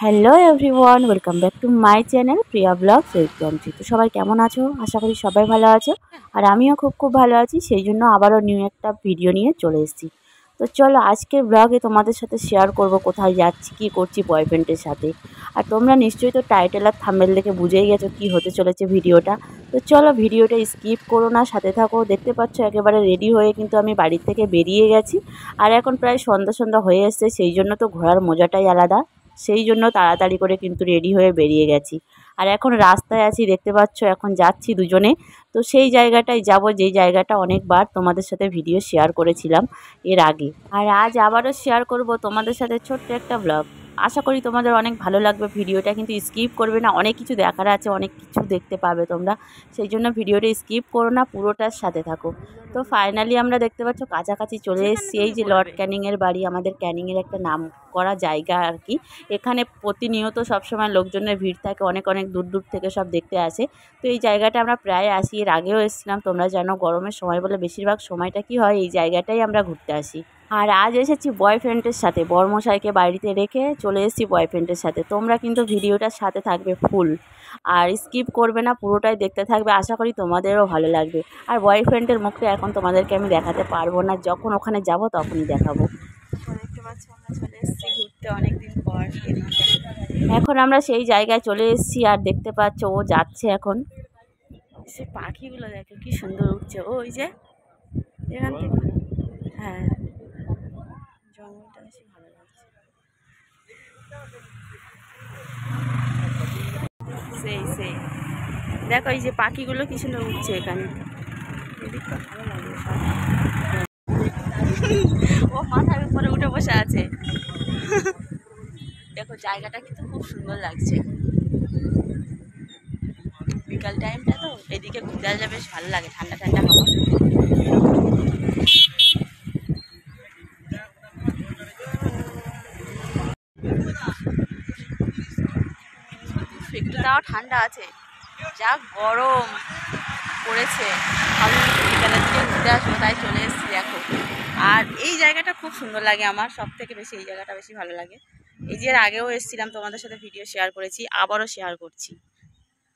Hello everyone, welcome back to my channel Priya vlogs with Priyanki. তো সবাই কেমন আছো? আশা করি সবাই ভালো আছো, আর আমিও খুব ভালো আছি। সেই জন্য আবারও নিউ একটা ভিডিও নিয়ে চলে এসেছি। তো চলো আজকের ব্লগে তোমাদের সাথে শেয়ার করব কোথায় যাচ্ছি, কী করছি বয়ফ্রেন্ডের সাথে। আর তোমরা নিশ্চয়ই তো টাইটেল আর থাম্বনেল দেখে বুঝেই গেছো কী হতে চলেছে ভিডিওটা। তো চলো ভিডিওটা স্কিপ করো না, সাথে থাকো। দেখতে পাচ্ছ একেবারে রেডি হয়ে কিন্তু আমি বাড়ির থেকে বেরিয়ে গেছি। আর এখন প্রায় সন্ধ্যা হয়ে এসছে, সেই জন্য তো ঘোরার মজাটাই আলাদা। সেই জন্য তাড়াতাড়ি করে কিন্তু রেডি হয়ে বেরিয়ে গেছি। আর এখন রাস্তায় আছি, দেখতে পাচ্ছ এখন যাচ্ছি দুজনে। তো সেই জায়গাটায় যাব, যেই জায়গাটা অনেকবার তোমাদের সাথে ভিডিও শেয়ার করেছিলাম এর আগে। আর আজ আবারও শেয়ার করব তোমাদের সাথে ছোট্ট একটা ব্লগ। আশা করি তোমাদের অনেক ভালো লাগবে ভিডিওটা, কিন্তু স্কিপ করবে না। অনেক কিছু দেখার আছে, অনেক কিছু দেখতে পাবে তোমরা। সেই জন্য ভিডিওটা স্কিপ করো না, পুরোটার সাথে থাকো। তো ফাইনালি আমরা দেখতে পাচ্ছ কাছাকাছি চলে এসেছি। এই যে লর্ড ক্যানিংয়ের বাড়ি, আমাদের ক্যানিংয়ের একটা নাম করা জায়গা আর কি। এখানে প্রতিনিয়ত সবসময় লোকজনের ভিড় থাকে, অনেক দূর থেকে সব দেখতে আসে। তো এই জায়গাটা আমরা প্রায় আসি, এর আগেও এসেছিলাম। তোমরা জানো গরমের সময় বলে বেশিরভাগ সময়টা কি হয়, এই জায়গাটাই আমরা ঘুরতে আসি। আর আজ এসেছি বয়ফ্রেন্ডের সাথে, বরমশাইকে বাড়িতে রেখে চলে এসেছি বয়ফ্রেন্ডের সাথে। তোমরা কিন্তু ভিডিওটার সাথে থাকবে ফুল, আর স্কিপ করবে না, পুরোটাই দেখতে থাকবে। আশা করি তোমাদেরও ভালো লাগবে। আর বয়ফ্রেন্ডের মুখটা এখন তোমাদেরকে আমি দেখাতে পারবো না, যখন ওখানে যাব তখনই দেখাবো। দেখতে পাচ্ছ আমরা চলে এসেছি ঘুরতে অনেকদিন পর। এখন আমরা সেই জায়গায় চলে এসেছি, আর দেখতে পাচ্ছ ও যাচ্ছে এখন। সে পাখিগুলো দেখো কি সুন্দর উঠছে, ওই যে এখান থেকে। হ্যাঁ, জঙ্গলটা বেশি ভালো লাগছে। সেই দেখো এই যে পাখিগুলো কি সুন্দর উঠছে এখানে। এদিকটা ভালো লাগে সব। ও মাথার উপরে উঠে বসে আছে। দেখো জায়গাটা কিন্তু খুব সুন্দর লাগছে। বিকাল টাইমটা তো এদিকে ঘুরতে আসলে বেশ ভালো লাগে, ঠান্ডা হাওয়া। একটু তাও ঠান্ডা আছে, যা গরম পড়েছে। আমি বিকালের দিকে ঘুরতে আসবো, তাই চলে এসেছি দেখো। আর এই জায়গাটা খুব সুন্দর লাগে আমার, সব থেকে বেশি এই জায়গাটা বেশি ভালো লাগে। এই যে এর আগেও এসেছিলাম, তোমাদের সাথে ভিডিও শেয়ার করেছি, আবারও শেয়ার করছি।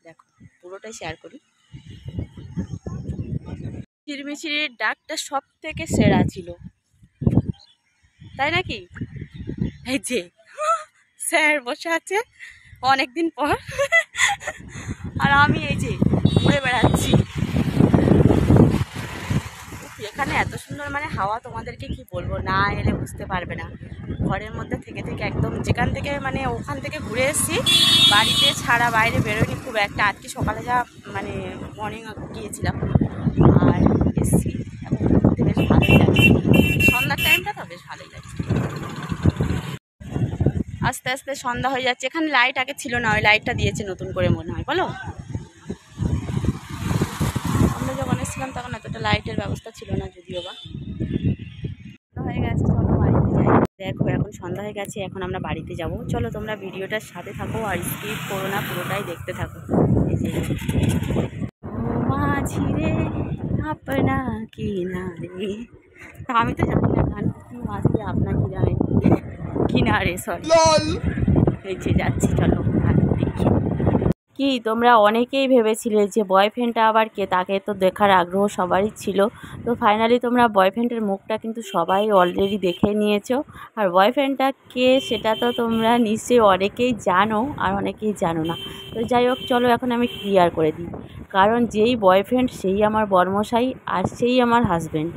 দেখো পুরোটাই শেয়ার করি। ঝিরমিঝিরির ডাকটা সব থেকে সেরা ছিল, তাই নাকি? এই যে স্যার বসে আছে অনেকদিন পর, আর আমি এই যে ঘুরে বেড়াচ্ছি। এখানে এত সুন্দর মানে হাওয়া, তোমাদেরকে কি বলবো, না এলে বুঝতে পারবে না। ঘরের মধ্যে থেকে একদম যেখান থেকে মানে ওখান থেকে ঘুরে এসেছি, বাড়িতে ছাড়া বাইরে বেরোয়নি খুব একটা। আজকে সকালে যা মানে মর্নিং গিয়েছিলাম, আর এসেছি এখন ঘুরতে, বেশ ভালোই লাগছে। সন্ধ্যার টাইমটা তো বেশ ভালোই লাগছে। আস্তে আস্তে সন্ধ্যা হয়ে যাচ্ছে। এখানে লাইট আগে ছিল না, ওই লাইটটা দিয়েছে নতুন করে মনে হয়, বলো। আমরা যখন এসেছিলাম তখন এতটা লাইটের ব্যবস্থা ছিল না, যদিও বা। হয়ে গেছে, চলো বাড়িতে যাই। দেখো এখন সন্ধ্যা হয়ে গেছে, এখন আমরা বাড়িতে যাব। চলো তোমরা ভিডিওটার সাথে থাকো, আর স্কিপ করো না, পুরোটাই দেখতে থাকো। এই যে মাঝি রে আপনা কি না রে, আমি তো জানি না গান কি, মাঝি আপনা কি জানে কি না রে, সরি। এই যে যাচ্ছি, চলো দেখি। কি তোমরা অনেকেই ভেবেছিলে যে বয়ফ্রেন্ডটা আবার কে, তাকে তো দেখার আগ্রহ সবারই ছিল। তো ফাইনালি তোমরা বয়ফ্রেন্ডের মুখটা কিন্তু সবাই অলরেডি দেখে নিয়েছো। আর বয়ফ্রেন্ডটা কে সেটা তো তোমরা নিশ্চয়ই অনেকেই জানো, আর অনেকেই জানো না। তো যাই হোক, চলো এখন আমি ক্লিয়ার করে দিই। কারণ যেই বয়ফ্রেন্ড সেই আমার বরমশাই, আর সেই আমার হাজব্যান্ড।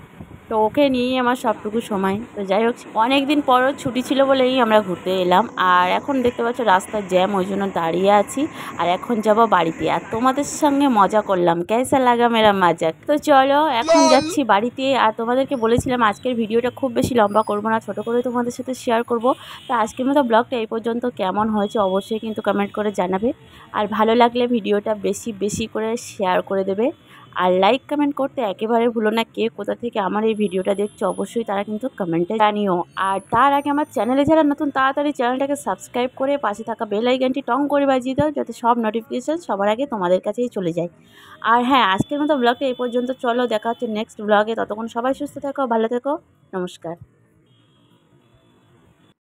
তো ওকে নিয়েই আমার সবটুকু সময়। তো যাই হোক, অনেক দিন পরও ছুটি ছিল বলেই আমরা ঘুরতে এলাম। আর এখন দেখতে পাচ্ছ রাস্তার জ্যাম, ওই জন্য দাঁড়িয়ে আছি। আর এখন যাব বাড়িতে, আর তোমাদের সঙ্গে মজা করলাম। কেসা লাগা মেরা মজাক। তো চলো এখন যাচ্ছি বাড়িতে। আর তোমাদেরকে বলেছিলাম আজকের ভিডিওটা খুব বেশি লম্বা করবো না, ছোটো করে তোমাদের সাথে শেয়ার করব। তো আজকের মতো ব্লগটা এই পর্যন্ত। কেমন হয়েছে অবশ্যই কিন্তু কমেন্ট করে জানাবে। আর ভালো লাগলে ভিডিওটা বেশি করে শেয়ার করে দেবে। আর লাইক কমেন্ট করতে একেবারে ভুলো না। কে কোথা থেকে আমার এই ভিডিওটা দেখছো অবশ্যই তারা কিন্তু কমেন্টে জানিও। আর তার আগে আমার চ্যানেলে যারা নতুন, তাড়াতাড়ি চ্যানেলটাকে সাবস্ক্রাইব করে পাশে থাকা বেল আইকনটি টং করে বাজিয়ে দাও, যাতে সব নোটিফিকেশান সবার আগে তোমাদের কাছেই চলে যায়। আর হ্যাঁ, আজকের মতো ব্লগটা এই পর্যন্ত। চলো দেখা হচ্ছে নেক্সট ব্লগে। ততক্ষণ সবাই সুস্থ থেকো, ভালো থেকো, নমস্কার।